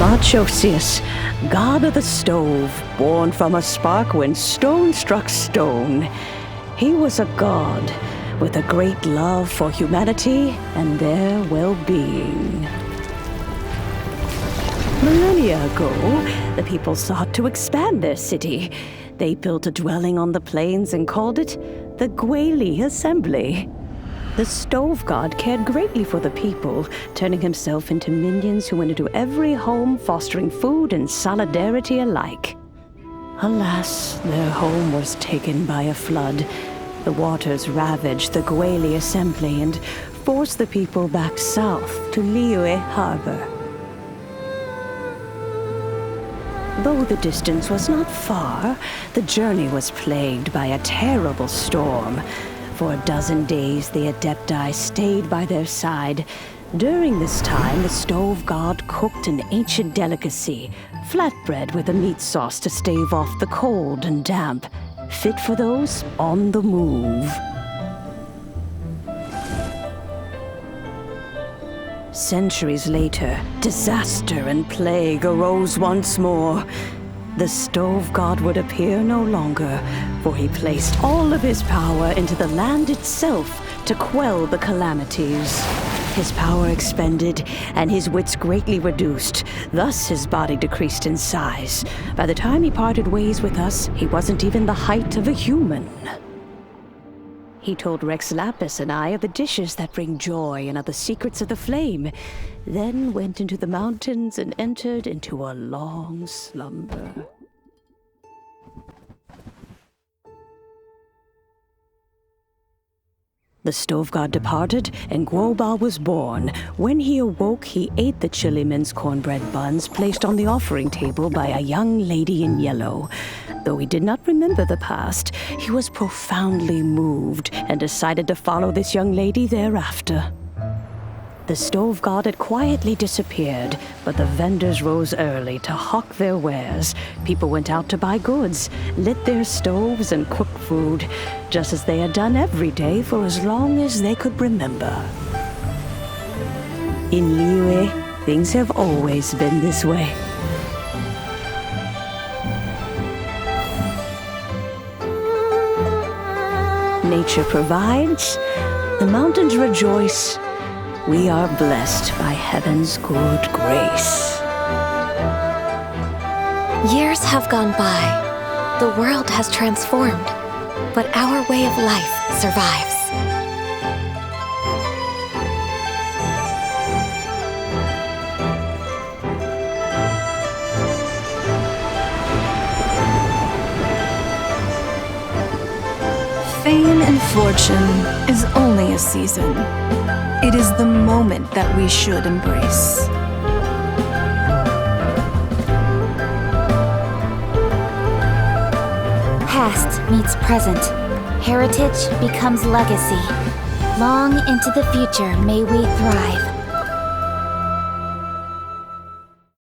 Marchosius, god of the stove, born from a spark when stone struck stone. He was a god with a great love for humanity and their well-being. Millennia ago, the people sought to expand their city. They built a dwelling on the plains and called it the Gweli Assembly. The stove god cared greatly for the people, turning himself into minions who went into every home, fostering food and solidarity alike. Alas, their home was taken by a flood. The waters ravaged the Gweli Assembly and forced the people back south to Liyue harbor. Though the distance was not far, the journey was plagued by a terrible storm. For a dozen days, the Adepti stayed by their side. During this time, the stove god cooked an ancient delicacy, flatbread with a meat sauce to stave off the cold and damp, fit for those on the move. Centuries later, disaster and plague arose once more. The stove god would appear no longer, for he placed all of his power into the land itself to quell the calamities. His power expended, and his wits greatly reduced. Thus his body decreased in size. By the time he parted ways with us, he wasn't even the height of a human. He told Rex Lapis and I of the dishes that bring joy and of the secrets of the flame, then went into the mountains and entered into a long slumber. The stove god departed, and Guoba was born. When he awoke, he ate the chilimen's cornbread buns placed on the offering table by a young lady in yellow. Though he did not remember the past, he was profoundly moved and decided to follow this young lady thereafter. The stove god had quietly disappeared, but the vendors rose early to hawk their wares. People went out to buy goods, lit their stoves, and cooked food, just as they had done every day for as long as they could remember. In Liyue, things have always been this way. Nature provides, the mountains rejoice. We are blessed by heaven's good grace. Years have gone by. The world has transformed, but our way of life survives. Fame and fortune is only a season. It is the moment that we should embrace. Past meets present. Heritage becomes legacy. Long into the future may we thrive.